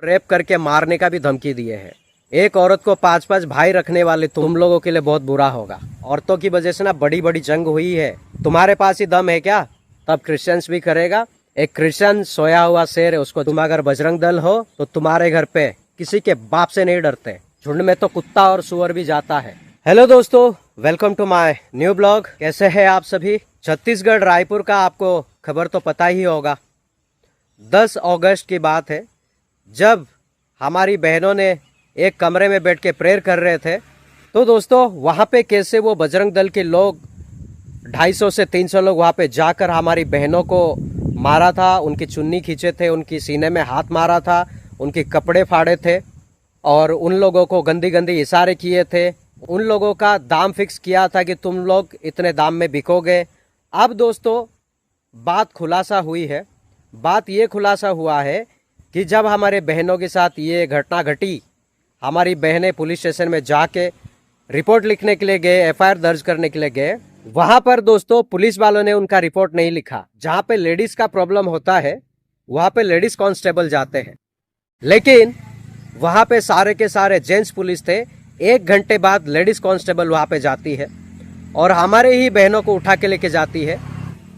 Rape करके मारने का भी धमकी दिए हैं। एक औरत को 5-5 भाई रखने वाले तुम लोगों के लिए बहुत बुरा होगा। औरतों की वजह से ना बड़ी बड़ी जंग हुई है। तुम्हारे पास ही दम है क्या? तब क्रिश्चियंस भी करेगा। एक क्रिश्चियन सोया हुआ शेर है, उसको तुम अगर बजरंग दल हो तो तुम्हारे घर पे किसी के बाप से नहीं डरते। झुंड में तो कुत्ता और सुअर भी जाता है। हेलो दोस्तों, welcome to my new blog. कैसे हैं आप सभी? छत्तीसगढ़ रायपुर का आपको खबर तो पता ही होगा। 10 अगस्त की बात है, जब हमारी बहनों ने एक कमरे में बैठ के प्रेयर कर रहे थे, तो दोस्तों वहाँ पे कैसे वो बजरंग दल के लोग 250 से 300 लोग वहाँ पे जाकर हमारी बहनों को मारा था। उनकी चुन्नी खींचे थे, उनकी सीने में हाथ मारा था, उनके कपड़े फाड़े थे और उन लोगों को गंदी गंदी इशारे किए थे। उन लोगों का दाम फिक्स किया था कि तुम लोग इतने दाम में बिकोगे। अब दोस्तों बात खुलासा हुई है। बात ये खुलासा हुआ है कि जब हमारे बहनों के साथ ये घटना घटी, हमारी बहनें पुलिस स्टेशन में जाके रिपोर्ट लिखने के लिए गए, एफआईआर दर्ज करने के लिए गए। वहां पर दोस्तों पुलिस वालों ने उनका रिपोर्ट नहीं लिखा। जहां पे लेडीज का प्रॉब्लम होता है वहां पे लेडीज कांस्टेबल जाते हैं, लेकिन वहां पे सारे के सारे जेंट्स पुलिस थे। 1 घंटे बाद लेडीज कांस्टेबल वहां पे जाती है और हमारे ही बहनों को उठा के लेके जाती है,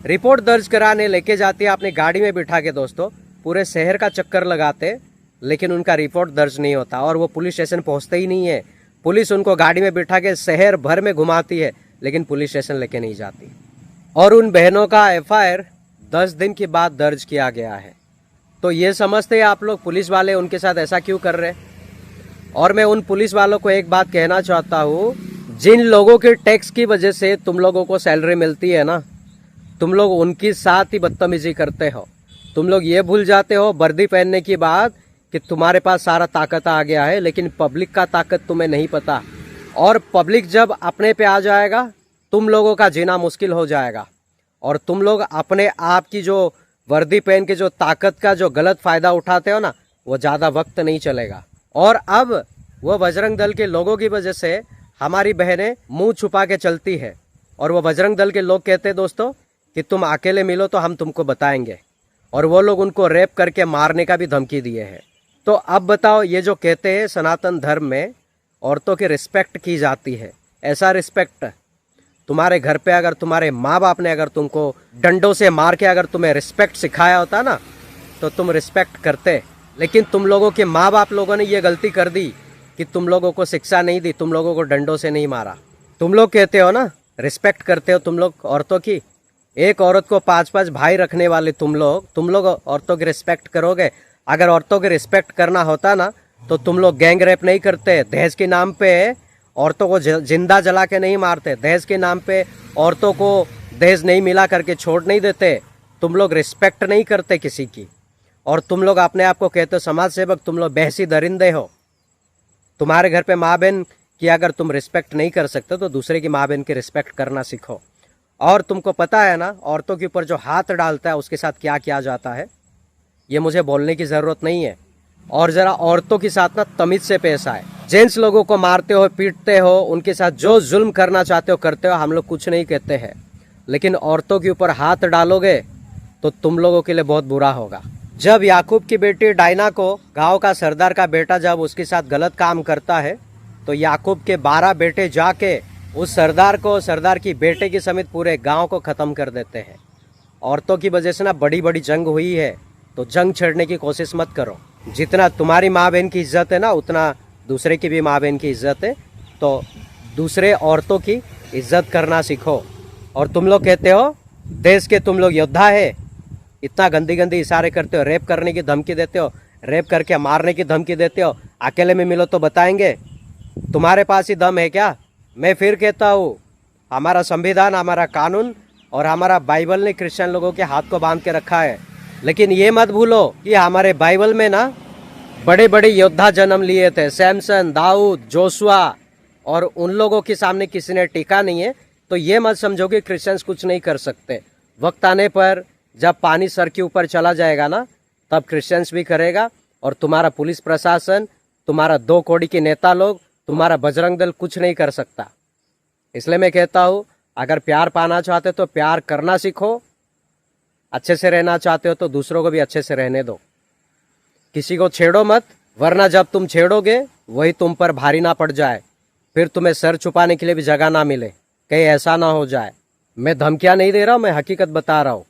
रिपोर्ट दर्ज कराने लेके जाती है अपनी गाड़ी में बिठा के। दोस्तों पूरे शहर का चक्कर लगाते, लेकिन उनका रिपोर्ट दर्ज नहीं होता और वो पुलिस स्टेशन पहुंचते ही नहीं है। पुलिस उनको गाड़ी में बिठा के शहर भर में घुमाती है, लेकिन पुलिस स्टेशन लेके नहीं जाती। और उन बहनों का एफआईआर 10 दिन के बाद दर्ज किया गया है। तो ये समझते हैं आप लोग पुलिस वाले उनके साथ ऐसा क्यों कर रहे हैं? और मैं उन पुलिस वालों को एक बात कहना चाहता हूँ, जिन लोगों के टैक्स की वजह से तुम लोगों को सैलरी मिलती है ना, तुम लोग उनके साथ ही बदतमीजी करते हो। तुम लोग ये भूल जाते हो वर्दी पहनने की बाद कि तुम्हारे पास सारा ताकत आ गया है, लेकिन पब्लिक का ताकत तुम्हें नहीं पता। और पब्लिक जब अपने पे आ जाएगा, तुम लोगों का जीना मुश्किल हो जाएगा और तुम लोग अपने आप की जो वर्दी पहन के जो ताकत का जो गलत फायदा उठाते हो ना, वो ज़्यादा वक्त नहीं चलेगा। और अब वो बजरंग दल के लोगों की वजह से हमारी बहनें मुंह छुपा के चलती है और वो बजरंग दल के लोग कहते हैं दोस्तों कि तुम अकेले मिलो तो हम तुमको बताएंगे। और वो लोग उनको रेप करके मारने का भी धमकी दिए हैं। तो अब बताओ, ये जो कहते हैं सनातन धर्म में औरतों की रिस्पेक्ट की जाती है, ऐसा रिस्पेक्ट तुम्हारे घर पे अगर तुम्हारे माँ बाप ने अगर तुमको डंडों से मार के अगर तुम्हें रिस्पेक्ट सिखाया होता ना, तो तुम रिस्पेक्ट करते। लेकिन तुम लोगों के माँ बाप लोगों ने ये गलती कर दी कि तुम लोगों को शिक्षा नहीं दी, तुम लोगों को डंडों से नहीं मारा। तुम लोग कहते हो ना रिस्पेक्ट करते हो तुम लोग औरतों की। एक औरत को 5-5 भाई रखने वाले तुम लोग औरतों की रिस्पेक्ट करोगे? अगर औरतों की रिस्पेक्ट करना होता ना, तो तुम लोग गैंग रेप नहीं करते। दहेज के नाम पे औरतों को जिंदा जला के नहीं मारते। दहेज के नाम पे औरतों को दहेज नहीं मिला करके छोड़ नहीं देते। तुम लोग रिस्पेक्ट नहीं करते किसी की। और तुम लोग अपने आप को कहते हो समाज सेवक, तुम लोग बहसी दरिंदे हो। तुम्हारे घर पे माँ बहन की अगर तुम रिस्पेक्ट नहीं कर सकते तो दूसरे की माँ बहन की रिस्पेक्ट करना सीखो। और तुमको पता है ना, औरतों के ऊपर जो हाथ डालता है उसके साथ क्या किया जाता है, ये मुझे बोलने की ज़रूरत नहीं है। और ज़रा औरतों के साथ ना तमीज़ से पेश आए। जेंट्स लोगों को मारते हो, पीटते हो, उनके साथ जो जुल्म करना चाहते हो करते हो, हम लोग कुछ नहीं कहते हैं। लेकिन औरतों के ऊपर हाथ डालोगे तो तुम लोगों के लिए बहुत बुरा होगा। जब याकूब की बेटी डायना को गाँव का सरदार का बेटा जब उसके साथ गलत काम करता है, तो याकूब के 12 बेटे जाके उस सरदार को, सरदार की बेटे की समेत पूरे गांव को ख़त्म कर देते हैं। औरतों की वजह से ना बड़ी बड़ी जंग हुई है, तो जंग छेड़ने की कोशिश मत करो। जितना तुम्हारी माँ बहन की इज्जत है ना, उतना दूसरे की भी माँ बहन की इज्जत है। तो दूसरे औरतों की इज्जत करना सीखो। और तुम लोग कहते हो देश के तुम लोग योद्धा है, इतना गंदी गंदी इशारे करते हो, रेप करने की धमकी देते हो, रेप करके मारने की धमकी देते हो। अकेले में मिलो तो बताएंगे। तुम्हारे पास ही दम है क्या? मैं फिर कहता हूँ, हमारा संविधान, हमारा कानून और हमारा बाइबल ने क्रिश्चियन लोगों के हाथ को बांध के रखा है। लेकिन ये मत भूलो कि हमारे बाइबल में ना बड़े बड़े योद्धा जन्म लिए थे, सैमसन, दाऊद, जोशुआ, और उन लोगों के सामने किसी ने टिका नहीं है। तो ये मत समझो कि क्रिश्चियंस कुछ नहीं कर सकते। वक्त आने पर जब पानी सर के ऊपर चला जाएगा ना, तब क्रिश्चियंस भी करेगा। और तुम्हारा पुलिस प्रशासन, तुम्हारा 2 कौड़ी के नेता लोग, तुम्हारा बजरंग दल कुछ नहीं कर सकता। इसलिए मैं कहता हूँ, अगर प्यार पाना चाहते हो तो प्यार करना सीखो। अच्छे से रहना चाहते हो तो दूसरों को भी अच्छे से रहने दो। किसी को छेड़ो मत, वरना जब तुम छेड़ोगे वही तुम पर भारी ना पड़ जाए, फिर तुम्हें सर छुपाने के लिए भी जगह ना मिले, कहीं ऐसा ना हो जाए। मैं धमकियां नहीं दे रहा हूं, मैं हकीकत बता रहा हूं।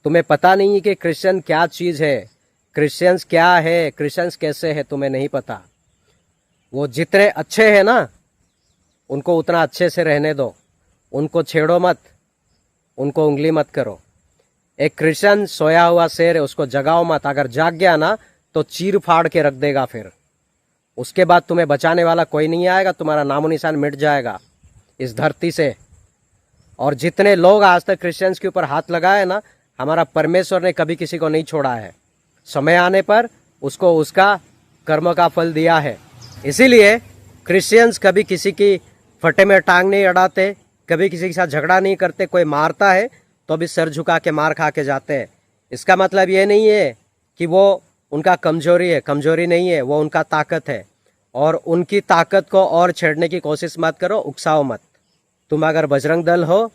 तुम्हें पता नहीं है कि क्रिश्चियन क्या चीज है, क्रिश्चियंस क्या है, क्रिश्चियंस कैसे है, तुम्हें नहीं पता। वो जितने अच्छे हैं ना, उनको उतना अच्छे से रहने दो, उनको छेड़ो मत, उनको उंगली मत करो। एक क्रिश्चियन सोया हुआ शेर है, उसको जगाओ मत, अगर जाग गया ना तो चीर फाड़ के रख देगा, फिर उसके बाद तुम्हें बचाने वाला कोई नहीं आएगा, तुम्हारा नामो निशान मिट जाएगा इस धरती से। और जितने लोग आज तक क्रिश्चियंस के ऊपर हाथ लगाए ना, हमारा परमेश्वर ने कभी किसी को नहीं छोड़ा है। समय आने पर उसको उसका कर्म का फल दिया है। इसीलिए क्रिश्चियंस कभी किसी की फटे में टांग नहीं अड़ाते, कभी किसी के साथ झगड़ा नहीं करते। कोई मारता है तो भी सर झुका के मार खा के जाते हैं। इसका मतलब ये नहीं है कि वो उनका कमजोरी है, कमजोरी नहीं है, वो उनका ताकत है। और उनकी ताकत को और छेड़ने की कोशिश मत करो, उकसाओ मत। तुम अगर बजरंग दल हो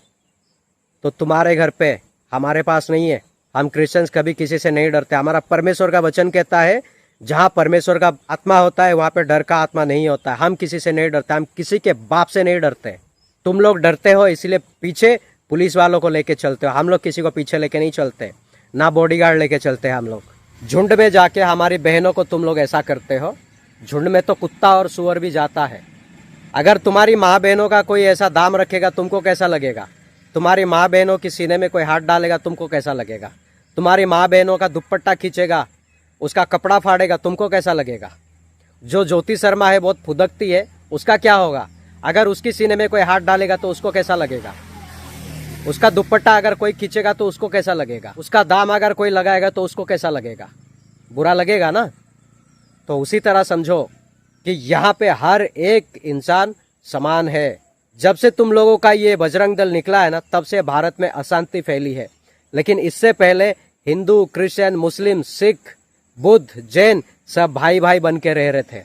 तो तुम्हारे घर पे, हमारे पास नहीं है। हम क्रिश्चियंस कभी किसी से नहीं डरते। हमारा परमेश्वर का वचन कहता है, जहाँ परमेश्वर का आत्मा होता है वहाँ पे डर का आत्मा नहीं होता है। हम किसी से नहीं डरते, हम किसी के बाप से नहीं डरते। तुम लोग डरते हो इसलिए पीछे पुलिस वालों को लेके चलते हो, हम लोग किसी को पीछे लेके नहीं चलते, ना बॉडीगार्ड लेके चलते हैं हम लोग। झुंड में जाके हमारी बहनों को तुम लोग ऐसा करते हो। झुंड में तो कुत्ता और सुअर भी जाता है। अगर तुम्हारी माँ बहनों का कोई ऐसा दाम रखेगा, तुमको कैसा लगेगा? तुम्हारी माँ बहनों की सीने में कोई हाथ डालेगा, तुमको कैसा लगेगा? तुम्हारी माँ बहनों का दुपट्टा खींचेगा, उसका कपड़ा फाड़ेगा, तुमको कैसा लगेगा? जो ज्योति शर्मा है, बहुत फुदकती है, उसका क्या होगा? अगर उसकी सीने में कोई हाथ डालेगा तो उसको कैसा लगेगा? उसका दुपट्टा अगर कोई खींचेगा तो उसको कैसा लगेगा? उसका दाम अगर कोई लगाएगा तो उसको कैसा लगेगा? बुरा लगेगा ना। तो उसी तरह समझो कि यहाँ पे हर एक इंसान समान है। जब से तुम लोगों का ये बजरंग दल निकला है ना, तब से भारत में अशांति फैली है। लेकिन इससे पहले हिंदू, क्रिश्चियन, मुस्लिम, सिख, बुद्ध, जैन सब भाई भाई बन के रह रहे थे।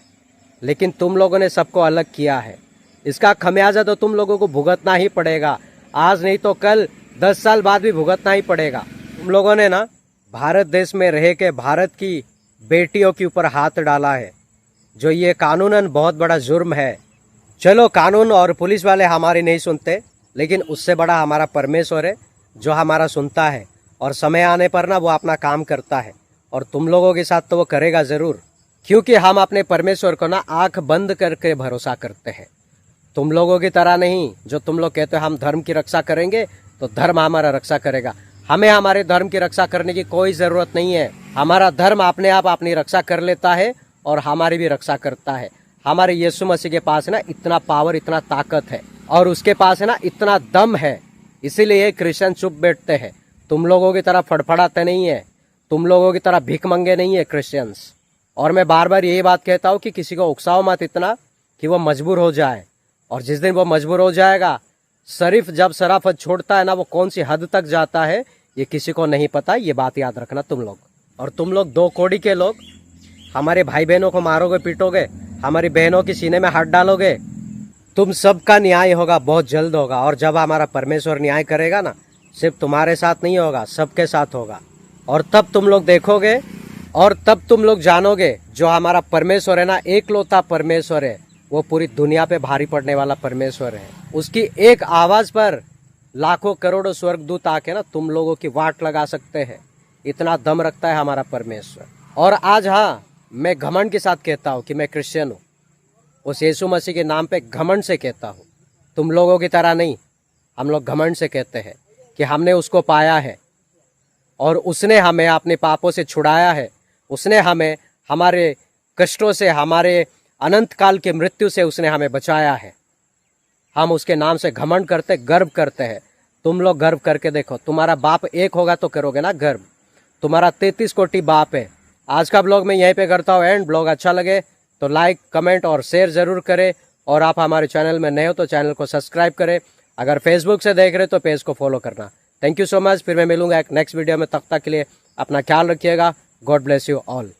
लेकिन तुम लोगों ने सबको अलग किया है। इसका खमियाजा तो तुम लोगों को भुगतना ही पड़ेगा। आज नहीं तो कल, 10 साल बाद भी भुगतना ही पड़ेगा। तुम लोगों ने ना भारत देश में रह के भारत की बेटियों के ऊपर हाथ डाला है, जो ये कानूनन बहुत बड़ा जुर्म है। चलो, कानून और पुलिस वाले हमारी नहीं सुनते, लेकिन उससे बड़ा हमारा परमेश्वर है जो हमारा सुनता है। और समय आने पर ना वो अपना काम करता है। और तुम लोगों के साथ तो वो करेगा जरूर, क्योंकि हम अपने परमेश्वर को ना आंख बंद करके भरोसा करते हैं। तुम लोगों की तरह नहीं, जो तुम लोग कहते हो हम धर्म की रक्षा करेंगे तो धर्म हमारा रक्षा करेगा। हमें हमारे धर्म की रक्षा करने की कोई जरूरत नहीं है। हमारा धर्म अपने आप अपनी रक्षा कर लेता है और हमारी भी रक्षा करता है। हमारे यीशु मसीह के पास ना इतना पावर, इतना ताकत है, और उसके पास है ना इतना दम है। इसीलिए क्रिश्चियन चुप बैठते हैं। तुम लोगों की तरह फड़फड़ाते नहीं है, तुम लोगों की तरह भीख मंगे नहीं है क्रिश्चियंस। और मैं बार बार यही बात कहता हूँ कि किसी को उकसाओ मत इतना कि वो मजबूर हो जाए। और जिस दिन वो मजबूर हो जाएगा, शरीफ जब शराफत छोड़ता है ना, वो कौन सी हद तक जाता है ये किसी को नहीं पता। ये बात याद रखना तुम लोग। और तुम लोग 2 कौड़ी के लोग हमारे भाई बहनों को मारोगे, पीटोगे, हमारी बहनों की सीने में हाथ डालोगे, तुम सबका न्याय होगा, बहुत जल्द होगा। और जब हमारा परमेश्वर न्याय करेगा ना, सिर्फ तुम्हारे साथ नहीं होगा, सबके साथ होगा। और तब तुम लोग देखोगे और तब तुम लोग जानोगे जो हमारा परमेश्वर है ना, एकलौता परमेश्वर है, वो पूरी दुनिया पे भारी पड़ने वाला परमेश्वर है। उसकी एक आवाज पर लाखों करोड़ों स्वर्गदूत आके ना तुम लोगों की वाट लगा सकते हैं। इतना दम रखता है हमारा परमेश्वर। और आज हाँ, मैं घमंड के साथ कहता हूँ कि मैं क्रिश्चियन हूँ। उस यीशु मसीह के नाम पे घमंड से कहता हूँ, तुम लोगों की तरह नहीं। हम लोग घमंड से कहते हैं कि हमने उसको पाया है और उसने हमें अपने पापों से छुड़ाया है। उसने हमें हमारे कष्टों से, हमारे अनंत काल की मृत्यु से उसने हमें बचाया है। हम उसके नाम से घमंड करते, गर्व करते हैं। तुम लोग गर्व करके देखो। तुम्हारा बाप एक होगा तो करोगे ना गर्व। तुम्हारा 33 कोटि बाप है। आज का ब्लॉग मैं यहीं पे करता हूँ एंड। ब्लॉग अच्छा लगे तो लाइक, कमेंट और शेयर जरूर करें। और आप हमारे चैनल में नए हो तो चैनल को सब्सक्राइब करें। अगर फेसबुक से देख रहे तो पेज को फॉलो करना। Thank you so much. फिर मैं मिलूंगा एक नेक्स्ट वीडियो में। तब तक के लिए अपना ख्याल रखिएगा। God bless you all.